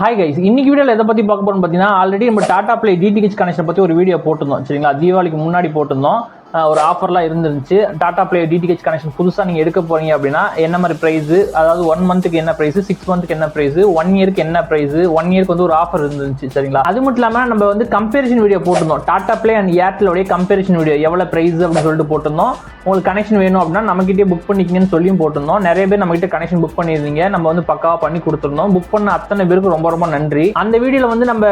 Hi guys, இன்னைக்கு வீடியோவில் எதை பற்றி பார்க்க போறோம்னு பார்த்தீங்கன்னா, ஆல்ரெடி நம்ம டாடா ப்ளே டிடிஹெச் கனெக்ஷன் பற்றி ஒரு வீடியோ போட்டிருந்தோம். சரிங்களா, தீபாவளிக்கு முன்னாடி போட்டிருந்தோம். ஒரு ஆஃபர்லாம் இருந்துருந்துச்சு. டாடா ப்ளே டிடிஹெச் கனெக்ஷன் புதுசாக நீங்கள் எடுக்க போறீங்க அப்படின்னா என்ன மாதிரி ப்ரைஸ், அதாவது 1 மந்த்துக்கு என்ன ப்ரைஸ், 6 மந்த்துக்கு என்ன ப்ரைஸ், 1 இயருக்கு என்ன ப்ரைஸ், 1 இயருக்கு வந்து ஒரு ஆஃபர் இருந்துச்சு. சரிங்களா, அது மட்டும் இல்லாமல் நம்ம வந்து கம்பேரிசன் வீடியோ போட்டிருந்தோம். டாடா ப்ளே அண்ட் ஏர்டெலோடைய கம்பேரிசன் வீடியோ எவ்வளோ ப்ரைஸ் அப்படின்னு சொல்லிட்டு போட்டிருந்தோம். உங்களுக்கு கனெக்ஷன் வேணும் அப்படின்னா நம்மகிட்டே புக் பண்ணிக்கிங்கன்னு சொல்லியும் போட்டிருந்தோம். நிறைய பேர் நம்மகிட்ட கனெக்ஷன் புக் பண்ணியிருந்தீங்க. நம்ம வந்து பக்காவாக பண்ணி கொடுத்துருந்தோம். புக் பண்ண அத்தனை பேருக்கு ரொம்ப ரொம்ப நன்றி. அந்த வீடியோவில் வந்து நம்ம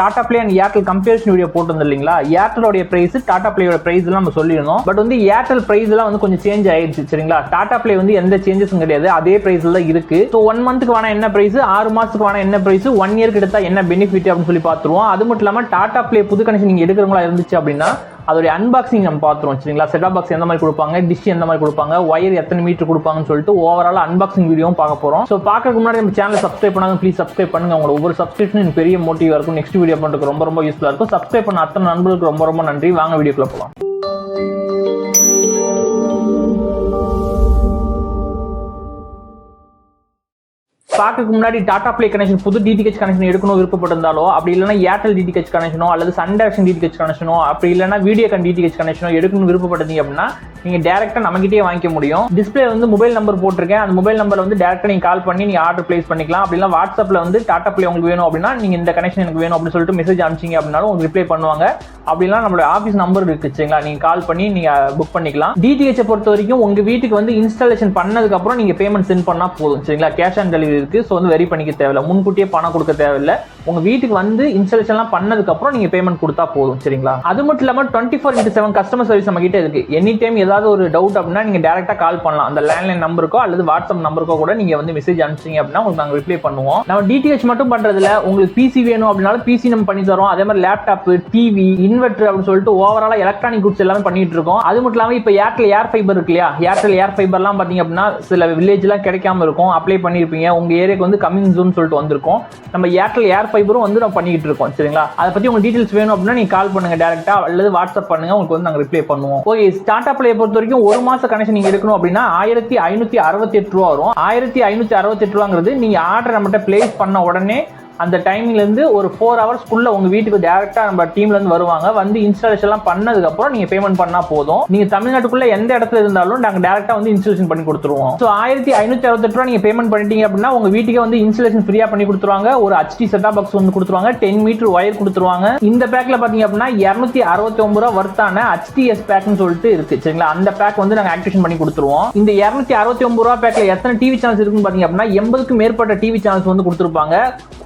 Tata play and Airtel comparison video போட்டிருந்தோம் இல்லைங்களா. ஏர்டெலோடைய பிரைஸ், டாடா ப்ளேயோட பிரைஸ் எல்லாம் நம்ம சொல்லியிருந்தோம். பட் வந்து ஏர்டெல் பிரைஸ் எல்லாம் வந்து கொஞ்சம் சேஞ்ச் ஆயிடுச்சு. சரிங்களா, டாடா ப்ளே வந்து எந்த சேஞ்சஸும் கிடையாது, அதே பிரைஸ்ல தான் இருக்கு. ஸோ 1 மந்த்துக்கு வேணா என்ன பிரைஸ், 6 மாசத்துக்கு வேணா என்ன பிரைஸ், 1 இயருக்கு எடுத்தா என்ன பெனிஃபிட் அப்படின்னு சொல்லி பார்த்துருவோம். அது மட்டும் இல்லாமல் டாடா ப்ளே புது கனெக்ஷன் நீங்க எடுக்கிறவங்களா இருந்துச்சு அப்படின்னா அதோடைய அன்பாக்சிங் நம்ம பார்த்துருவோம். சரிங்களா, செட்டாப் பாக்ஸ் எந்த மாதிரி கொடுப்பாங்க, டிஷ் எந்த மாதிரி கொடுப்பாங்க, ஒயர் எத்தனை மீட்டர் கொடுப்பாங்கன்னு சொல்லிட்டு ஓவரால் அன்பாக்சிங் வீடியோவும் பார்க்க போறோம். ஸோ பார்க்கறதுக்கு முன்னாடி நம்ம சேனல் சப்ஸ்கிரைப் பண்ணாங்க, ப்ளீஸ் சப்ஸ்கிரைப் பண்ணுங்க. உங்களோட ஒவ்வொரு சப்ஸ்கிரிப்ஷன் பெரிய மோட்டிவா இருக்கும். நெக்ஸ்ட் வீடியோ பண்ணுறதுக்கு ரொம்ப ரொம்ப யூஸ்ஃபுல்லா இருக்கும். சப்ஸ்கிரைப் பண்ண அத்தனை நண்பர்களுக்கு ரொம்ப ரொம்ப நன்றி. வாங்க வீடியோக்குள்ள போகலாம். பார்க்கறதுக்கு முன்னாடி டாடா ப்ளே கனெக்ஷன் புது டிடிஹெச் கனெக்ஷன் எடுக்கணும் விருப்பப்பட்டிருந்தாலோ, அப்படி இல்லைன்னா ஏர்டெல் டிடிஹெச் கனெக்ஷனோ அல்லது சன் டைரக்ஷன் டிடிஹெச் கனெக்ஷனோ, அப்படி இல்லைன்னா வீடியோகான் டிடிஹெச் கனெக்ஷனோ எடுக்கணும் விருப்பப்பட்டீங்க அப்படின்னா நீங்க டேரக்டா நம்மகிட்டே வாங்கிக்க முடியும். டிஸ்பிளே வந்து மொபைல் நம்பர் போட்டிருக்கேன். அந்த மொபைல் நம்பர் வந்து டேரக்டா நீங்க கால் பண்ணி நீங்க ஆர்டர் பிளேஸ் பண்ணிக்கலாம். அப்படி இல்லை வாட்ஸ்அப்ல வந்து டாடா ப்ளே உங்களுக்கு வேணும் அப்படின்னா நீங்க இந்த கனெக்ஷன் எனக்கு வேணும் அப்படின்னு சொல்லிட்டு மெசேஜ் அனுப்பிச்சிங்க அப்படின்னாலும் உங்களுக்கு ரிப்ளை பண்ணுவாங்க. அப்படிலாம் நம்மளோட ஆஃபீஸ் நம்பர் இருக்கு. சரிங்களா, நீங்க கால் பண்ணி நீங்க புக் பண்ணிக்கலாம். டிடிஹெச் பொறுத்த வரைக்கும் உங்க வீட்டுக்கு வந்து இன்ஸ்டாலேஷன் பண்ணதுக்கு அப்புறம் நீங்க பேமெண்ட் சென்ட் பண்ணா போதும். சரிங்களா, கேஷ் ஆன் டெலிவரி இருக்கு. ஸோ வந்து வெரி பண்ணிக்க தேவையில்லை, முன்கூட்டியே பணம் கொடுக்க தேவையில்லை. உங்க வீட்டுக்கு வந்து இன்ஸ்டாலேஷன்லாம் பண்ணதுக்கு அப்புறம் நீங்க பேமெண்ட் கொடுத்தா போதும். சரிங்களா, அது மட்டும் இல்லாம 24/7 கஸ்டமர் சர்வீஸ் நம்ம கிட்ட இருக்கு. எனி டைம் ஏதாவது ஒரு டவுட் அப்படின்னா நீங்க டைரக்டா கால் பண்ணலாம். அந்த லேண்ட்லைன் நம்பருக்கோ அல்லது வாட்ஸ்அப் நம்பருக்கோ கூட நீங்க வந்து மெசேஜ் அனுப்பிச்சீங்க அப்படின்னா உங்களுக்கு நாங்க ரிப்ளை பண்ணுவோம். நம்ம டிடிஹெச் மட்டும் பண்றதுல உங்களுக்கு பிசி வேணும் அப்படின்னாலும் பிசி நம்ம பண்ணி தரோம். அதே மாதிரி லேப்டாப், டிவி, இன்வெர்டர் அப்படின்னு சொல்லிட்டு ஓவராலா எலக்ட்ரானிக் குட்ஸ் எல்லாமே பண்ணிட்டு இருக்கோம். அது மட்டும் இல்லாம இப்ப ஏர்டெல் ஏர் ஃபைபர் இருக்கு இல்லையா, ஏர்டெல் ஏர் ஃபைபர்லாம் பாத்தீங்க அப்படின்னா சில வில்லேஜ் எல்லாம் கிடைக்காம இருக்கும். அப்ளை பண்ணிருப்பீங்க, உங்க ஏரியாக்கு வந்து கமிங் ஜூன் சொல்லிட்டு வந்திருக்கும். நம்ம ஏர்டெல் ஏர் ஃபைபரும் வந்து நம்ம பண்ணிட்டு இருக்கோம். சரிங்களா, அதை பத்தி உங்களுக்கு டீடைல்ஸ் வேணும் அப்படின்னா நீங்க கால் பண்ணுங்க டைரக்டா அல்லது வாட்ஸ்அப் பண்ணுங்க, உங்களுக்கு வந்து நாங்க ரிப்ளை பண்ணுவோம். ஓகே, டாடா ப்ளே பொறுத்த வரைக்கும் ஒரு மாச கனெக்ஷன் நீங்க எடுக்கணும் அப்படின்னா 1568 ரூபா வரும். 1568 ரூபாங்கிறது நீங்க ஆர்டர் நம்மகிட்ட பிளேஸ் பண்ண உடனே அந்த டைமிங்ல இருந்து ஒரு 4 ஹவர்ஸ்க்குள்ள உங்க வீட்டுக்கு டைரக்டா நம்ம டீம்ல இருந்து வருவாங்க. வந்து இன்ஸ்டாலேஷன் எல்லாம் பண்ணதுக்கு அப்புறம் நீங்க பேமெண்ட் பண்ணா போதும். நீங்க தமிழ்நாட்டுக்குள்ள எந்த இடத்துல இருந்தாலும் நாங்க டைரக்டா வந்து இன்ஸ்டாலேஷன் பண்ணி கொடுத்துருவோம். ஸோ 1568 ரூபா நீங்க பேமெண்ட் பண்ணிட்டீங்க அப்படின்னா உங்க வீட்டுக்கு வந்து இன்ஸ்டாலேஷன் ஃப்ரீயா பண்ணி கொடுத்துருவாங்க. ஒரு HD செட்டாப் பாக்ஸ் வந்து கொடுத்துருவாங்க, 10 மீட்டர் ஒயர் கொடுத்துருவாங்க. இந்த பேக்ல பாத்தீங்க அப்படின்னா 269 ரூபா வர்த்தான HTS பேக்னு சொல்லிட்டு இருக்கு. சரிங்களா, அந்த பேக் வந்து நாங்க ஆக்டிவேஷன் பண்ணி கொடுத்துருவோம். இந்த 269 ரூபா பேக்ல எத்தனை டிவி சேனல்ஸ் இருக்குன்னு பாத்தீங்க அப்படின்னா 80க்கும் மேற்பட்ட டிவி சேனல்ஸ் வந்து கொடுத்துருப்பாங்க.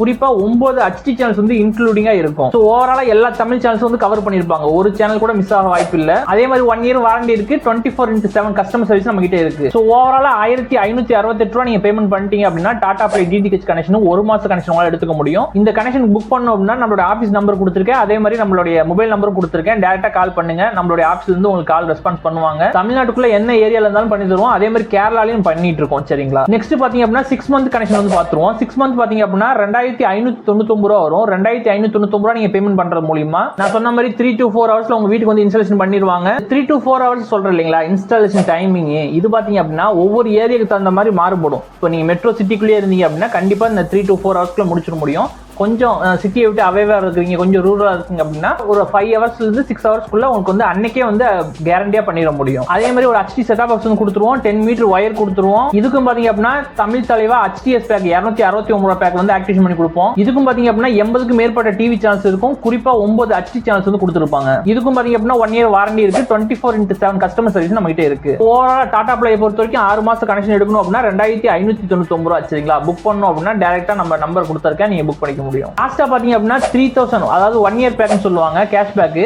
குறிப்பா 9 HD சேனல்ஸ் வந்து இன்க்ளூடிங்கா இருக்கும். சோ ஓவராலா எல்லா தமிழ் சேனல்ஸ் வந்து கவர் பண்ணிருப்பாங்க. ஒரு சேனல் கூட மிஸ் ஆக வாய்ப்பு இல்ல. அதே மாதிரி 1 இயர் வாரண்டி இருக்கு. 24/7 கஸ்டமர் சர்வீஸ் நம்ம கிட்ட இருக்கு. சோ ஓவராலா 1568 ரூபாய் நீங்க பேமெண்ட் பண்ணிட்டீங்க அப்படின்னா டாடா ப்ளே டிடிஹெச் கனெக்ஷன் ஒரு மாச கனெக்ஷன் உங்களால எடுத்துக்க முடியும். இந்த கனெக்ஷன் புக் பண்ணனும் அப்படின்னா நம்மளோட ஆபீஸ் நம்பர் கொடுத்திருக்கேன், அதே மாதிரி நம்மளுடைய மொபைல் நம்பரும் கொடுத்திருக்கேன். டைரக்டா கால் பண்ணுங்க, நம்மளுடைய ஆபீஸ்ல இருந்து உங்களுக்கு கால் ரெஸ்பான்ஸ் பண்ணுவாங்க. தமிழ்நாட்டுக்குள்ள என்ன ஏரியால இருந்தாலும் பண்ணி தருவோம். அதே மாதிரி கேரளாலயும் பண்ணிட்டு இருக்கோம். சரிங்களா, நெக்ஸ்ட் பாத்தீங்க அப்படின்னா 6 மந்த் கனெக்ஷன் வந்து பாத்துருவோம். 6 மந்த் பாத்தீங்க அப்படின்னா 2599 ரூபா வரும். 2599 ரூபா நீங்க பேமெண்ட் பண்றது மூலமா நான் சொன்ன மாதிரி 3 to 4 ஹவர்ஸ்ல உங்க வீட்டுக்கு வந்து இன்ஸ்டாலேஷன் பண்ணிடுவாங்க. 3 to 4 ஹவர்ஸ் சொல்றேன் இல்லைங்களா இன்ஸ்டாலேஷன் டைமிங். இது பாத்தீங்க அப்படின்னா ஒவ்வொரு ஏரியாக்கு தகுந்த மாதிரி மாறுபடும். இப்போ நீங்க மெட்ரோ சிட்டிக்குள்ளே இருந்தீங்க அப்படின்னா கண்டிப்பா இந்த 3 to 4 ஹவர்ஸ்க்குள்ள முடிச்சிட முடியும். கொஞ்சம் சிட்டியை விட்டு அவேவா இருக்கிறீங்க, கொஞ்சம் ரூரலா இருக்கீங்க அப்படின்னா ஒரு 5 ஹவர்ஸ்ல இருந்து 6 ஹவர்ஸ்க்குள்ள உங்களுக்கு வந்து அன்னைக்கே வந்து கேரண்டியா பண்ணிட முடியும். அதே மாதிரி ஒரு HD செட்டாப் பாக்ஸ் வந்து கொடுத்துருவோம், 10 மீட்டர் ஒயர் கொடுத்துருவோம். இதுக்கும் பாத்தீங்க அப்படின்னா தமிழ் தலைவா HTS பேக் 269 ரூபாய் பேக் வந்து ஆக்டிவேஷன் பண்ணி கொடுப்போம். இதுக்கும் பாத்தீங்க அப்படின்னா 80க்கும் மேற்பட்ட டிவி சேனல்ஸ் இருக்கும். குறிப்பா 9 HD சேனல்ஸ் வந்து கொடுத்துருப்பாங்க. இதுக்கும் பாத்தீங்க அப்படின்னா 1 இயர் வாரண்டி இருக்கு. 24/7 கஸ்டமர் சர்வீஸ் நம்ம கிட்ட இருக்கு. ஓவரால் டாடா ப்ளே பொறுத்த வரைக்கும் 6 மாச கனெக்ஷன் எடுக்கணும் அப்படின்னா 2599 ரூபாய். சரிங்களா, புக் பண்ணணும் அப்படின்னா டைரக்டா நம்ம நம்பர் கொடுத்திருக்கேன், நீங்க புக் பண்ணிக்க முடியும். லாஸ்டா பாத்தீங்க அப்படின்னா 3000, அதாவது 1 இயர் பேக்னு சொல்லுவாங்க, கேஷ் பேக்.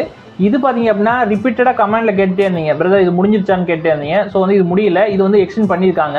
இது பாத்தீங்க அப்படின்னா ரிப்பீட்டடா கமெண்ட்ல கேட்டே இருந்தீங்க, பிரதர் இது முடிஞ்சிருச்சான்னு கேட்டே இருந்தீங்க. ஸோ வந்து இது முடியல, இது வந்து எக்ஸ்டெண்ட் பண்ணியிருக்காங்க.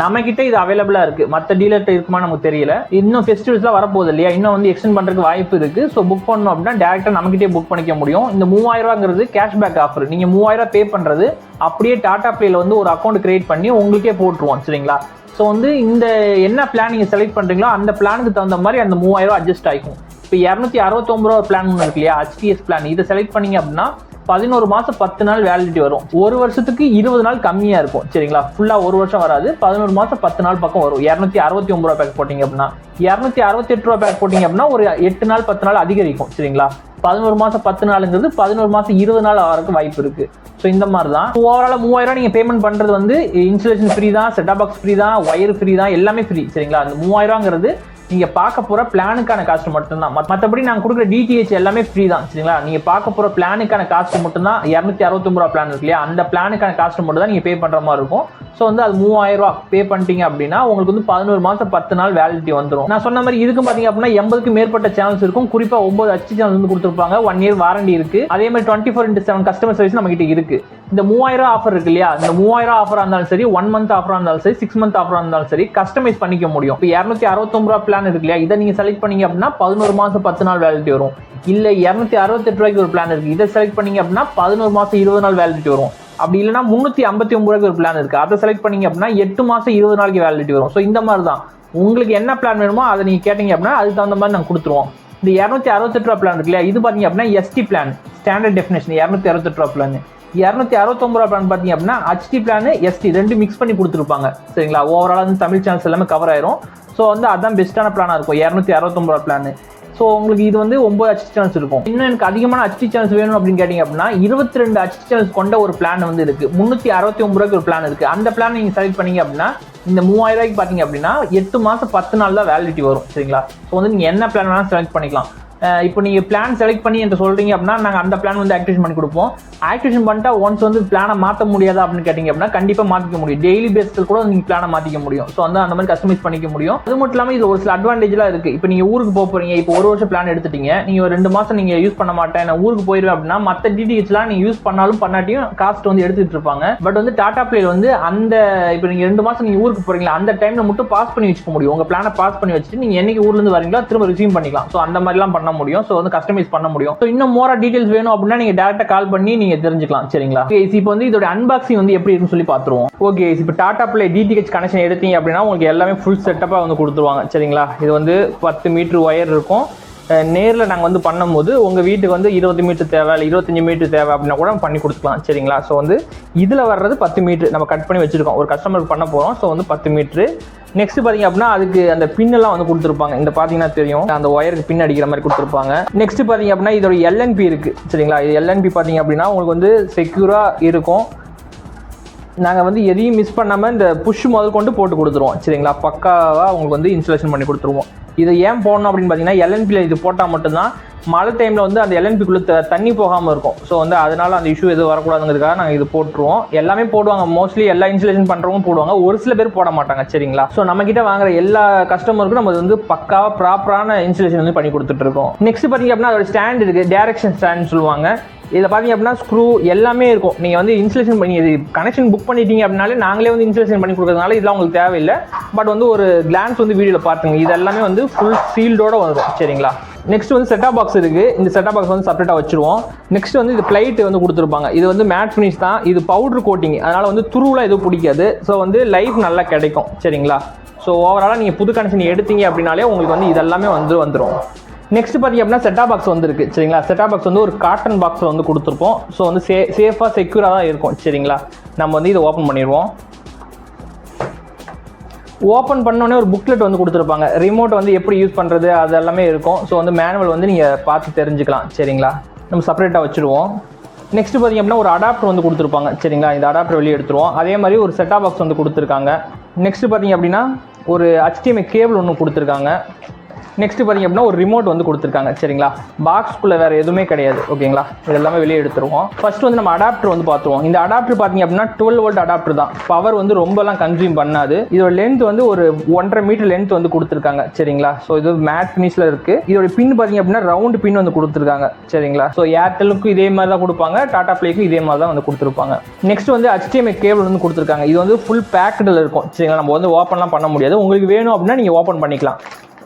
நம்ம கிட்ட இது அவைலபிளா இருக்கு, மற்ற டீலர்ட்ட இருக்குமா நமக்கு தெரியல. இன்னும் ஃபெஸ்டிவல்ஸ்லாம் வரப்போகுது இல்லையா, இன்னும் வந்து எக்ஸ்டெண்ட் பண்றதுக்கு வாய்ப்பு இருக்கு. ஸோ புக் பண்ணணும் அப்படின்னா டேரக்டா நம்ம கிட்டே புக் பண்ணிக்க முடியும். இந்த 3000 ரூபாங்கிறது கேஷ்பேக் ஆஃபர். நீங்க 3000 ரூபாய் பே பண்றது அப்படியே டாடா ப்ளேல வந்து ஒரு அக்கௌண்ட் கிரியேட் பண்ணி உங்களுக்கே போட்டுருவோம். சரிங்களா, ஸோ வந்து இந்த என்ன பிளான் நீங்க செலக்ட் பண்றீங்களோ அந்த பிளானுக்கு தகுந்த மாதிரி அந்த 3000 ரூபாய் அட்ஜஸ்ட் ஆகிக்கும். இப்போ 269 ரூபா பிளான் ஒன்று இருக்கு இல்லையா HTS பிளான், இதை செலக்ட் பண்ணீங்க அப்படின்னா 11 மாசம் 10 நாள் வேலிடிட்டி வரும். ஒரு வருஷத்துக்கு 20 நாள் கம்மியா இருக்கும் சரிங்களா. ஃபுல்லா ஒரு வருஷம் வராது, 11 மாசம் 10 நாள் பக்கம் வரும். 269 ரூபா பேக் போட்டீங்க அப்படின்னா, 268 ரூபா பேக் போட்டீங்க அப்படின்னா ஒரு 8 நாள் 10 நாள் அதிகரிக்கும் சரிங்களா. 11 மாசம் 10 நாளுங்கிறது 11 மாசம் 20 நாள் ஆகிறதுக்கு வாய்ப்பு இருக்கு. ஸோ இந்த மாதிரி தான் ஓவரால் 3000 நீங்கள் பேமெண்ட் பண்ணுறது வந்து இன்ஸ்டாலேஷன் ஃப்ரீ தான், செட்டாப் பாக்ஸ் ஃப்ரீ தான், ஒயர் ஃப்ரீ தான், எல்லாமே ஃப்ரீ சரிங்களா. அந்த 3000ங்கிறது நீங்கள் பார்க்க போகிற பிளானுக்கான காஸ்ட் மட்டும்தான். மற்றபடி நாங்கள் கொடுக்குற டிடிஹெச் எல்லாமே ஃப்ரீ தான் சரிங்களா. நீங்கள் பார்க்க போகிற பிளானுக்கான காஸ்ட் மட்டும்தான். 269 ரூபா பிளான் இருக்கு இல்லையா, அந்த பிளானுக்கான காஸ்ட் மட்டும் தான் நீங்கள் பே பண்ணுற மாதிரி இருக்கும். ஸோ வந்து அது 3000 ரூபா பே பண்ணிட்டீங்க அப்படின்னா உங்களுக்கு வந்து 11 மாதம் 10 நாள் வேலிடிட்டி வந்துடும். நான் சொன்ன மாதிரி இதுக்கும் பார்த்தீங்க அப்படின்னா 80க்கும் மேற்பட்ட சேனல்ஸ் இருக்கும். குறிப்பாக 9 HD சேனல்ஸ் வந்து கொடுத்துருப்பாங்க. 1 இயர் வாரண்டி இருக்கு. அதே மாதிரி 24/7 கஸ்டமர் சர்வீஸ் நம்ம கிட்ட இருக்கு. இந்த 3000 ஆஃபர் இருக்கு இல்லையா, இந்த 3000 ஆஃபர் இருந்தாலும் சரி, 1 மந்த் ஆஃபர் இருந்தாலும் சரி, 6 மந்த் ஆஃபர் இருந்தாலும் சரி, கஸ்டமைஸ் பண்ணிக்க முடியும். இப்போ 269 ரூபா பிளான் இருக்கு இல்லையா, இதை நீங்க செலக்ட் பண்ணீங்க அப்படின்னா 11 மாசம் 10 நாள் வேலிடிட்டி வரும். இல்ல 268 ரூபாய்க்கு ஒரு பிளான் இருக்கு, இதை செலக்ட் பண்ணீங்க அப்படின்னா 11 மாசம் 20 நாள் வேலிடிட்டி வரும். அப்படி இல்லைன்னா 359 ரூபாய்க்கு ஒரு பிளான் இருக்கு, அதை செலக்ட் பண்ணீங்க அப்படின்னா 8 மாசம் 20 நாளைக்கு வேலிடிட்டி வரும். ஸோ இந்த மாதிரி தான் உங்களுக்கு என்ன பிளான் வேணுமோ அதை நீங்க கேட்டீங்க அப்படின்னா அதுக்கு தகுந்த மாதிரி நாங்கள் கொடுத்துருவோம். இந்த 268 ரூபா பிளான் இருக்கு இல்லையா, இது பாத்தீங்க அப்படின்னா எஸ்டி பிளான், ஸ்டாண்டர்ட் டெஃபினேஷன் 268 ரூபா பிளான். 269 ரூபா பிளான் பாத்தீங்க அப்படின்னா ஹெச்டி பிளான், எஸ்டி ரெண்டு மிக்ஸ் பண்ணி கொடுத்துருப்பாங்க சரிங்களா. ஓவரால் வந்து தமிழ் சேனல்ஸ் எல்லாமே கவர் ஆயிரும். ஸோ வந்து அதான் பெஸ்ட்டான பிளானா இருக்கும் 269 ரூபா பிளான். ஸோ உங்களுக்கு இது வந்து 9 HD சேனல்ஸ் இருக்கும். இன்னும் எனக்கு அதிகமான HD சேனல்ஸ் வேணும் அப்படின்னு கேட்டீங்க அப்படின்னா 22 HD சேனல்ஸ் கொண்ட ஒரு பிளான் வந்து இருக்கு. 369 ரூபாய்க்கு ஒரு பிளான் இருக்கு. அந்த பிளான் நீங்க செலக்ட் பண்ணீங்க அப்படின்னா இந்த 3000 ரூபாய்க்கு பாத்தீங்க அப்படின்னா 8 மாசம் 10 நாள் தான் வேலிடிட்டி வரும் சரிங்களா. ஸோ வந்து நீங்க என்ன பிளான் வேணாலும் செலக்ட் பண்ணிக்கலாம். இப்போ நீங்கள் பிளான் செலக்ட் பண்ணி என்று சொல்கிறீங்க அப்படின்னா நாங்கள் அந்த பிளான் வந்து ஆக்டிவேஷன் பண்ணி கொடுப்போம். ஆக்டிவேஷன் பண்ணிட்டா ஒன்ஸ் வந்து பிளானை மாற்ற முடியாதா அப்படின்னு கேட்டிங்க அப்படின்னா கண்டிப்பாக மாற்றிக்க முடியும். டெய்லி பேஸில் கூட நீங்கள் பிளானை மாற்றிக்க முடியும். ஸோ வந்து அந்த மாதிரி கஸ்டமைஸ் பண்ணிக்க முடியும். அது மட்டும் இல்லாமல் இது ஒரு சில அட்வான்டேஜ்லாம் இருக்குது. இப்போ நீங்கள் ஊருக்கு போகிறீங்க, இப்போ ஒரு வருஷம் பிளான் எடுத்துட்டீங்க, நீங்கள் ஒரு 2 மாதம் நீங்கள் யூஸ் பண்ண மாட்டேன், நான் ஊருக்கு போயிடுவேன் அப்படின்னா மற்ற டிடிஹெச்லாம் நீங்கள் யூஸ் பண்ணாலும் பண்ணாட்டியும் காஸ்ட் வந்து எடுத்துகிட்டு இருப்பாங்க. பட் வந்து டாடா பிளே வந்து அந்த இப்போ நீங்கள் 2 மாதம் நீங்கள் ஊருக்கு போகிறீங்களா அந்த டைமில் மட்டும் பாஸ் பண்ணி வச்சுக்க முடியும். உங்கள் பிளானை பாஸ் பண்ணி வச்சுட்டு நீங்கள் என்னைக்கு ஊர்லேருந்து வரீங்களோ திரும்ப ரிசீவ் பண்ணிக்கலாம். ஸோ அந்த மாதிரிலாம் பண்ண முடியும். ஸோ வந்து கஸ்டமைஸ் பண்ண முடியும். ஸோ இன்னும் மோரா டீடைல்ஸ் வேணும் அப்படின்னா நீங்க டைரக்டா கால் பண்ணி நீங்க தெரிஞ்சுக்கலாம் சரிங்களா. இப்போ வந்து இதோட அன்பாக்சிங் வந்து எப்படி இருக்குன்னு சொல்லி பார்த்துருவோம். ஓகே, இப்போ டாடா பிளே டிடிஹெச் கனெக்ஷன் எடுத்தீங்க அப்படின்னா உங்களுக்கு எல்லாமே ஃபுல் செட்டப்பா வந்து கொடுத்துருவாங்க சரிங்களா. இது வந்து 10 மீட்டர் ஒயர் இருக்கும். நேரில் நாங்கள் வந்து பண்ணும்போது உங்கள் வீட்டுக்கு வந்து 20 மீட்டர் தேவை, இல்லை 25 மீட்டர் தேவை அப்படின்னா கூட பண்ணி கொடுத்துக்கலாம் சரிங்களா. ஸோ வந்து இதில் வர்றது 10 மீட்டர் நம்ம கட் பண்ணி வச்சுருக்கோம், ஒரு கஸ்டமருக்கு பண்ண போகிறோம். ஸோ வந்து 10 மீட்ரு. நெக்ஸ்ட் பார்த்தீங்க அப்படின்னா அதுக்கு அந்த பின்னெல்லாம் வந்து கொடுத்துருப்பாங்க. இந்த பார்த்தீங்கன்னா தெரியும், அந்த ஒயருக்கு பின் அடிக்கிற மாதிரி கொடுத்துருப்பாங்க. நெக்ஸ்ட் பார்த்தீங்க அப்படின்னா இதோட LNP இருக்குது சரிங்களா. இது LNP பார்த்தீங்க அப்படின்னா உங்களுக்கு வந்து செக்யூராக இருக்கும். நாங்கள் வந்து எதையும் மிஸ் பண்ணாமல் இந்த புஷ் முதல் கொண்டு போட்டு கொடுத்துருவோம் சரிங்களா. பக்காவாக உங்களுக்கு வந்து இன்ஸ்டாலேஷன் பண்ணி கொடுத்துருவோம். இதை ஏன் போடணும் அப்படின்னு பார்த்தீங்கன்னா LNPயில் இது போட்டால் மட்டும்தான் மழை டைமில் வந்து அந்த LNPக்குள்ளே தண்ணி போகாமல் இருக்கும். ஸோ வந்து அதனால அந்த இஷ்யூ எதுவும் வரக்கூடாதுங்கிறதுக்காக நாங்கள் இது போட்டுருவோம். எல்லாமே போடுவாங்க, மோஸ்ட்லி எல்லா இன்ஸ்டாலேஷன் பண்ணுறவங்க போடுவாங்க, ஒரு சில பேர் போட மாட்டாங்க சரிங்களா. ஸோ நம்ம கிட்ட வாங்குற எல்லா கஸ்டமருக்கும் நம்ம வந்து பக்காவாக ப்ராப்பரான இன்ஸ்டாலேஷன் வந்து பண்ணி கொடுத்துட்ருக்கோம். நெக்ஸ்ட் பார்த்தீங்க அப்படின்னா அதோட ஸ்டாண்ட் இருக்குது, டைரக்ஷன் ஸ்டாண்ட் சொல்லுவாங்க. இதில் பார்த்தீங்க அப்படின்னா ஸ்க்ரூ எல்லாமே இருக்கும். நீங்கள் வந்து இன்ஸ்டாலேஷன் பண்ணி இது கனெக்ஷன் புக் பண்ணிட்டீங்க அப்படின்னாலே நாங்களே வந்து இன்ஸ்டாலேஷன் பண்ணி கொடுக்கறதுனால இதெல்லாம் உங்களுக்கு தேவையில்லை. பட் வந்து ஒரு கிளான்ஸ் வந்து வீடியோவில் பார்த்துங்க, இது எல்லாமே வந்து ஃபுல் சீல்டோட வரும் சரிங்களா. நெக்ஸ்ட் வந்து செட்டாப் பாக்ஸ் இருக்குது. இந்த செட்டாப் பாக்ஸ் வந்து செப்பரேட்டாக வச்சுருவோம். நெக்ஸ்ட் வந்து இது பிளைட் வந்து கொடுத்துருப்பாங்க. இது வந்து மேட் ஃபினிஷ் தான், இது பவுடர் கோட்டிங், அதனால் வந்து துருவெலாம் எதுவும் பிடிக்காது. ஸோ வந்து லைஃப் நல்லா கிடைக்கும் சரிங்களா. ஸோ ஓவராலாக நீங்கள் புது கனெக்ஷன் எடுத்தீங்க அப்படின்னாலே உங்களுக்கு வந்து இதெல்லாமே வந்துடும். நெக்ஸ்ட் பார்த்தீங்க அப்படின்னா செட்டாப் பாக்ஸ் வந்துருக்கு சரிங்களா. செட்டாப் பாக்ஸ் வந்து ஒரு காட்டன் பாக்ஸில் வந்து கொடுத்துருப்போம். ஸோ வந்து சேஃபாக செக்யூராக தான் இருக்கும் சரிங்களா. நம்ம வந்து இதை ஓப்பன் பண்ணிடுவோம். ஓப்பன் பண்ணோடனே ஒரு புக்லெட் வந்து கொடுத்துருப்பாங்க. ரிமோட் வந்து எப்படி யூஸ் பண்ணுறது அது எல்லாமே இருக்கும். ஸோ வந்து மேனுவல் வந்து நீங்கள் பார்த்து தெரிஞ்சுக்கலாம் சரிங்களா. நம்ம செப்பரேட்டாக வச்சுருவோம். நெக்ஸ்ட் பார்த்தீங்க அப்படின்னா ஒரு அடாப்டர் வந்து கொடுத்துருப்பாங்க சரிங்களா. இந்த அடாப்டர் வெளியே எடுத்துருவோம். அதே மாதிரி ஒரு செட்டாப் பாக்ஸ் வந்து கொடுத்துருக்காங்க. நெக்ஸ்ட் பார்த்தீங்க அப்படின்னா ஒரு HDMI கேபிள் ஒன்று கொடுத்துருக்காங்க. நெக்ஸ்ட் பார்த்தீங்க அப்படின்னா ஒரு ரிமோட் வந்து கொடுத்துருக்காங்க சரிங்களா. பாக்ஸ்க்குள்ளே வேறு எதுவுமே கிடையாது ஓகேங்களா. இது எல்லாமே வெளியே எடுத்துருவோம். ஃபர்ஸ்ட் வந்து நம்ம அடாப்டர் வந்து பார்த்துருவோம். இந்த அடாப்டர் பார்த்தீங்க அப்படின்னா 12 வோல்ட் அடாப்டர் தான். பவர் வந்து ரொம்பலாம் கன்சியூம் பண்ணாது. இதோட லென்த் வந்து ஒரு 1.5 மீட்டர் லென்த் வந்து கொடுத்துருக்காங்க சரிங்களா. ஸோ இது மேட் ஃபினிஷில் இருக்குது. இதோட பின் பார்த்தீங்க அப்படின்னா ரவுண்டு பின் வந்து கொடுத்துருக்காங்க சரிங்களா. ஸோ ஏர்டெலுக்கும் இதே மாதிரி தான் கொடுப்பாங்க, டாடா பிளேக்கும் இதே மாதிரி தான் வந்து கொடுத்துருப்பாங்க. நெக்ஸ்ட் வந்து HDMI கேபிள் வந்து கொடுத்துருக்காங்க. இது வந்து ஃபுல் பேக்கடில் இருக்கும் சரிங்களா. நம்ம வந்து ஓப்பன்லாம் பண்ண முடியாது. உங்களுக்கு வேணும் அப்படின்னா நீங்கள் ஓப்பன் பண்ணிக்கலாம்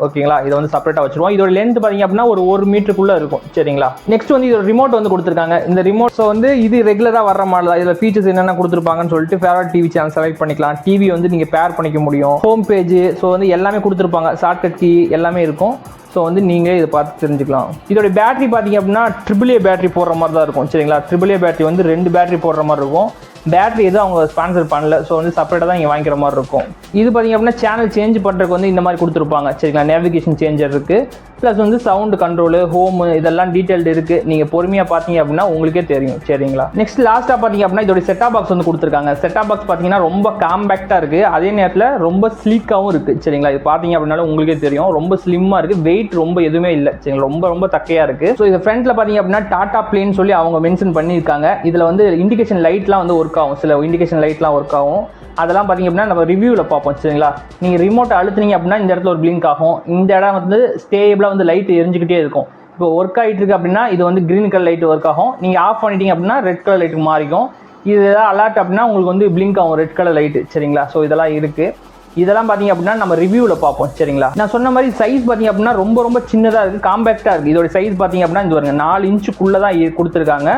ஓகேங்களா. இதை வந்து செப்பரேட்டாக வச்சுருவோம். இதோட லென்த் பார்த்தீங்க அப்படின்னா ஒரு 1 மீட்டருக்குள்ளே இருக்கும் சரிங்களா. நெக்ஸ்ட் வந்து இதோட ரிமோட் வந்து கொடுத்துருக்காங்க. இந்த ரிமோட் ஸோ வந்து இது ரெகுலராக வர மாதிரி தான். இதில் ஃபீச்சர்ஸ் என்னென்ன கொடுத்துருப்பாங்கன்னு சொல்லிட்டு ஃபேவரட் டிவி சேனல் செலக்ட் பண்ணிக்கலாம். டிவி வந்து நீங்கள் பேர் பண்ணிக்க முடியும். ஹோம் பேஜ் ஸோ வந்து எல்லாமே கொடுத்துருப்பாங்க. ஷார்ட்கட் கீ எல்லாமே இருக்கும். ஸோ வந்து நீங்களே இதை பார்த்து தெரிஞ்சுக்கலாம். இதோட பேட்டரி பார்த்தீங்க அப்படின்னா AAA பேட்டரி போடுற மாதிரி தான் இருக்கும் சரிங்களா. AAA பேட்டரி வந்து 2 பேட்டரி போடுற மாதிரி இருக்கும். பேட்டரி எதுவும் அவங்க ஸ்பான்சர் பண்ணல. ஸோ வந்து செப்பரேட்டாக தான் நீங்கள் வாங்கிக்கிற மாதிரி இருக்கும். இது பார்த்தீங்க அப்படின்னா சேனல் சேஞ்ச் பண்ணுறதுக்கு வந்து இந்த மாதிரி கொடுத்துருப்பாங்க சரிங்களா. நேவிகேஷன் சேஞ்சர் இருக்குது, ப்ளஸ் வந்து சவுண்டு கண்ட்ரோலு, ஹோமு இதெல்லாம் டீட்டெயில்டு இருக்குது. நீங்கள் பொறுமையாக பார்த்தீங்க அப்படின்னா உங்களுக்கே தெரியும் சரிங்களா. நெக்ஸ்ட் லாஸ்ட்டாக பார்த்தீங்க அப்படின்னா இதோட செட்டாப் பாக்ஸ் வந்து கொடுத்துருக்காங்க. செட்டாப் பாக்ஸ் பார்த்தீங்கன்னா ரொம்ப காம்பேக்டாக இருக்குது, அதே நேரத்தில் ரொம்ப ஸ்லீக்காகவும் இருக்குது சரிங்களா. இது பார்த்தீங்க அப்படின்னாலும் உங்களுக்கே தெரியும் ரொம்ப ஸ்லிம்மாக இருக்குது, வெயிட் ரொம்ப எதுவுமே இல்லை சரிங்களா, ரொம்ப தக்கையாக இருக்குது. ஸோ இது ஃப்ரண்ட்டில் பார்த்தீங்க அப்படின்னா டாடா பிளேன்னு சொல்லி அவங்க மென்ஷன் பண்ணியிருக்காங்க. இதில் வந்து இண்டிகேஷன் லைட்லாம் வந்து ஒர்க் ஆகும், சில இண்டிகேஷன் லைட்லாம் ஒர்க் ஆகும். அதெல்லாம் பார்த்தீங்க அப்படின்னா நம்ம ரிவ்யூவில் பார்ப்போம் சரிங்களா. நீங்கள் ரிமோட்டை அழுத்துனீங்க அப்படின்னா இந்த இடத்துல ஒரு பிளிங்க் ஆகும், இந்த இடம் வந்து ஸ்டேபிளாக வந்து லைட் எரிஞ்சுக்கிட்டே இருக்கும். இப்போ ஒர்க் ஆகிட்டு இருக்கு அப்படின்னா இது வந்து கிரீன் கலர் லைட் ஒர்க் ஆகும், நீங்கள் ஆஃப் பண்ணிட்டீங்க அப்படின்னா ரெட் கலர் லைட்டுக்கு மாறிக்கும். இது எதாவது அலர்ட் அப்படின்னா உங்களுக்கு வந்து பிளிங்க் ஆகும் ரெட் கலர் லைட்டு சரிங்களா. ஸோ இதெல்லாம் இருக்குது. இதெல்லாம் பார்த்தீங்க அப்படின்னா நம்ம ரிவ்யூவில் பார்ப்போம் சரிங்களா. நான் சொன்ன மாதிரி சைஸ் பார்த்தீங்க அப்படின்னா ரொம்ப சின்னதாக இருக்குது, காம்பேக்டாக இருக்குது. இதோட சைஸ் பார்த்தீங்க அப்படின்னா இது வருங்க 4 இன்ச்சுக்குள்ளே தான் கொடுத்துருக்காங்க.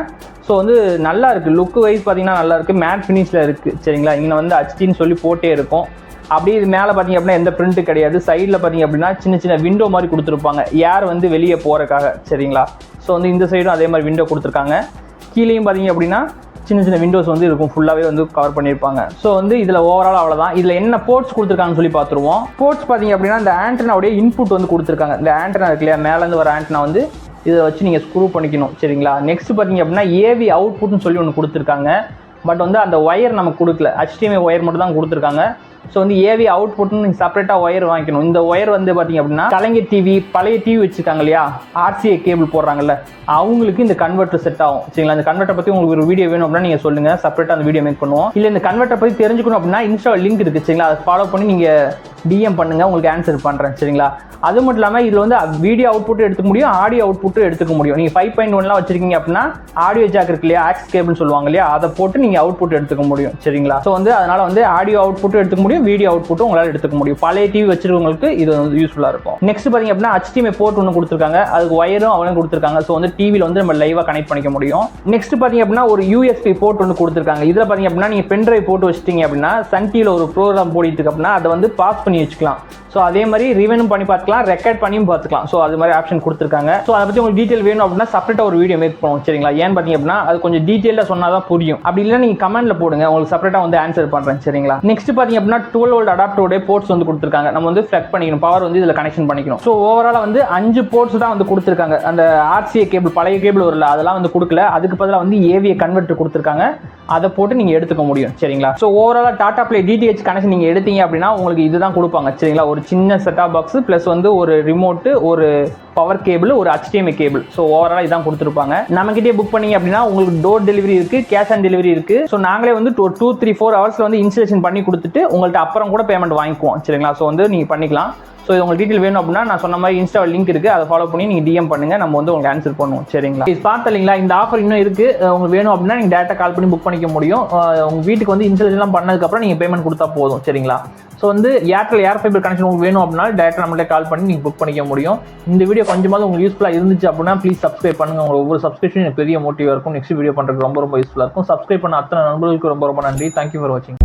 ஸோ வந்து நல்லா இருக்குது, லுக்கு வைஸ் பார்த்தீங்கன்னா நல்லா இருக்குது, மேட் ஃபினிஷில் இருக்குது சரிங்களா. இங்கே வந்து HDன்னு சொல்லி போட்டே இருக்கும். அப்படியே இது மேலே பார்த்தீங்க அப்படின்னா எந்த பிரிண்ட்டு கிடையாது. சைடில் பார்த்தீங்க அப்படின்னா சின்ன விண்டோ மாதிரி கொடுத்துருப்பாங்க, ஏர் வந்து வெளியே போகிறக்காக சரிங்களா. ஸோ வந்து இந்த சைடும் அதே மாதிரி விண்டோ கொடுத்துருக்காங்க. கீழேயும் பார்த்தீங்க அப்படின்னா சின்ன விண்டோஸ் வந்து இருக்கும், ஃபுல்லாகவே வந்து கவர் பண்ணியிருப்பாங்க. ஸோ வந்து இதில் ஓவரால் அவ்வளோதான். இதில் என்ன போர்ட்ஸ் கொடுத்துருக்காங்கன்னு சொல்லி பார்த்துருவோம். போர்ட்ஸ் பார்த்தீங்க அப்படின்னா இந்த ஆண்டனாவுடைய இன்புட் வந்து கொடுத்துருக்காங்க. இந்த ஆண்டனா இருக்கு இல்லையா, மேலேருந்து வர ஆண்டனா வந்து இதை வச்சு நீங்கள் ஸ்க்ரூ பண்ணிக்கணும் சரிங்களா. நெக்ஸ்ட் பார்த்தீங்க அப்படின்னா AV அவுட்புட்னு சொல்லி ஒன்று கொடுத்துருக்காங்க. பட் வந்து அந்த ஒயர் நமக்கு கொடுக்கல, HDMI ஒயர் மட்டும் தான் கொடுத்துருக்காங்க. ஸோ வந்து AV அவுட்புட்னு நீங்கள் செப்பரேட்டாக ஒயர் வாங்கிக்கணும். இந்த ஒயர் வந்து பார்த்தீங்க அப்படின்னா கலைஞர் டிவி, பழைய டிவி வச்சுருக்காங்க இல்லையா, RCA கேபிள் போடுறாங்கல்ல, அவங்களுக்கு இந்த கன்வெர்ட்டர் செட் ஆகும் சரிங்களா. இந்த கன்வெர்ட்டர் பற்றி உங்களுக்கு ஒரு வீடியோ வேணும் அப்படின்னா நீங்கள் சொல்லுங்கள், செப்பரேட்டாக அந்த வீடியோ மேக் பண்ணுவோம். இல்லை இந்த கன்வெர்ட்டர் பற்றி தெரிஞ்சுக்கணும் அப்படின்னா இன்ஸ்டா லிங்க் இருக்குது சரிங்களா, அதை ஃபாலோ பண்ணி நீங்கள் DM பண்ணுங்கள், உங்களுக்கு ஆன்சர் பண்ணுறேன் சரிங்களா. அது மட்டும் இல்லாமல் இதில் வந்து வீடியோ அவுட்புட்டும் எடுத்துக்க முடியும், ஆடியோ அவுட்புட்டும் எடுத்துக்க முடியும். நீங்கள் 5.1 வச்சிருக்கீங்க அப்படின்னா ஆடியோ ஜாக் இருக்கு இல்லையா, ஆக்ஸ் கேபிள் சொல்லுவாங்க இல்லையா, அதை போட்டு நீங்கள் அவுட்புட் எடுத்துக்க முடியும் சரிங்களா. ஸோ வந்து அதனால் வந்து ஆடியோ அவுட்புட்டும் எடுத்துக்க முடியும், வீடியோ அவுட்புட்டும் உங்களால் எடுத்துக்க முடியும். பழைய டிவி வச்சிருக்கவங்களுக்கு இது வந்து யூஸ்ஃபுல்லாக இருக்கும். நெக்ஸ்ட் பார்த்தீங்க அப்படின்னா HDMI போர்ட் ஒன்று கொடுத்துருக்காங்க, அதுக்கு ஒயரும் அவங்களும் கொடுத்துருக்காங்க. ஸோ வந்து டிவியில் வந்து நம்ம லைவாக கனெக்ட் பண்ணிக்க முடியும். நெக்ஸ்ட் பார்த்தீங்க அப்படின்னா ஒரு USB போர்ட் ஒன்று கொடுத்துருக்காங்க. இதில் பார்த்தீங்க அப்படின்னா நீங்கள் பென்ட்ரைவ் போட்டு வச்சிட்டீங்க அப்படின்னா சன் டிவியில் ஒரு ப்ரோக்ராம் போடிட்டு இருக்கு அப்படின்னா அதை வந்து பாஸ் பண்ணி வச்சுக்கலாம். ஸோ அதே மாதிரி ரிவைனும் பண்ணி பார்த்துக்கலாம், ரெக்கார்ட் பண்ணியும் பார்த்துக்கலாம். ஸோ அது மாதிரி ஆப்ஷன் கொடுத்துருக்காங்க. ஸோ அதை பற்றி உங்களுக்கு டீட்டெயில் வேணும் அப்படின்னா செப்பரேட்டாக ஒரு வீடியோ மேக் பண்ணுவோம் சரிங்களா. ஏன்னு பார்த்தீங்க அப்படின்னா அது கொஞ்சம் டீட்டெயிலாக சொன்னால் தான் புரியும். அப்படி இல்லை நீங்கள் கமெண்ட்டில் போடுங்க, உங்களுக்கு செப்பரேட்டாக வந்து ஆன்சர் பண்ணுறேன் சரிங்களா. நெக்ஸ்ட் பார்த்தீங்க அப்படின்னா 12 வோல்ட் அடாப்டரோட போர்ட்ஸ் வந்து கொடுத்துருக்காங்க. நம்ம வந்து ஃப்ளக் பண்ணிக்கணும், பவர் வந்து இதில் கனெக்ஷன் பண்ணிக்கணும். ஸோ ஓவரால் வந்து 5 போர்ட்ஸ் தான் வந்து கொடுத்துருக்காங்க. அந்த RCA கேபிள் பழைய கேபிள் வரல, அதெல்லாம் வந்து கொடுக்கல. அதுக்கு பதிலாக வந்து AV கன்வெர்ட்டர் கொடுத்துருக்காங்க, அதை போட்டு நீங்கள் எடுத்துக்க முடியும் சரிங்களா. ஸோ ஓவராலாக டாடா பிளே DTH கனெக்ஷன் நீங்கள் எடுத்தீங்க அப்படின்னா உங்களுக்கு இதுதான் கொடுப்பாங்க சரிங்களா. ஒரு சின்ன செட்டாப் பாக்ஸ் ப்ளஸ் வந்து ஒரு ரிமோட்டு, ஒரு பவர் கேபிள், ஒரு HDMI கேபிள். ஸோ ஓவரால் இதான் கொடுத்துருப்பாங்க. நம்மகிட்டே புக் பண்ணீங்க அப்படின்னா உங்களுக்கு டோர் டெலிவரி இருக்குது, கேஷ் ஆன் டெலிவரி இருக்குது. ஸோ நாங்களே வந்து 2-3-4 ஹவர்ஸில் வந்து இன்ஸ்டலேஷன் பண்ணி கொடுத்துட்டு உங்கள்கிட்ட அப்புறம் கூட பேமெண்ட் வாங்கிக்குவோம் சரிங்களா. ஸோ வந்து நீங்கள் பண்ணிக்கலாம். ஸோ இது உங்களுக்கு டீட்டெயில் வேணும் அப்படின்னா நான் சொன்ன மாதிரி இன்ஸ்டா லிங்க் இருக்குது, அதை ஃபாலோ பண்ணி நீங்கள் DM பண்ணுங்கள், நம்ம வந்து உங்களுக்கு ஆன்சர் பண்ணுவோம் சரிங்களா. இது பார்த்து இல்லைங்களா, இந்த ஆஃபர் இன்னும் இருக்குது. உங்களுக்கு வேணும் அப்படின்னா நீங்கள் டேரெக்டாக கால் பண்ணி புக் பண்ணிக்க முடியும். உங்கள் வீட்டுக்கு வந்து இன்ஸ்டலேஷன்லாம் பண்ணதுக்கப்புறம் நீங்கள் பேமெண்ட் கொடுத்தா போதும் சரிங்களா. ஸோ வந்து ஏர் ஃபைபர் கனெக்ஷன் உங்களுக்கு வேணும் அப்படின்னா டேரெக்டாக நம்மள்ட்ட கால் பண்ணி நீங்கள் புக் பண்ணிக்க முடியும். இந்த வீடியோ கொஞ்சமாவது உங்களுக்கு யூஸ்ஃபுல்லாக இருந்துச்சு அப்படின்னா ப்ளீஸ் சப்ஸ்கிரைப் பண்ணுங்கள். உங்களுக்கு ஒவ்வொரு சப்ஸ்கிரிப்ஷன் எனக்கு பெரிய மோட்டிவாக இருக்கும், நெக்ஸ்ட் வீடியோ பண்ணுறதுக்கு ரொம்ப யூஸ்ஃபுல்லாக இருக்கும். சப்ஸ்கிரைப் பண்ண அத்தனை நண்பர்களுக்கு ரொம்ப நன்றி. தேங்க்யூ ஃபார் வாட்சிங்.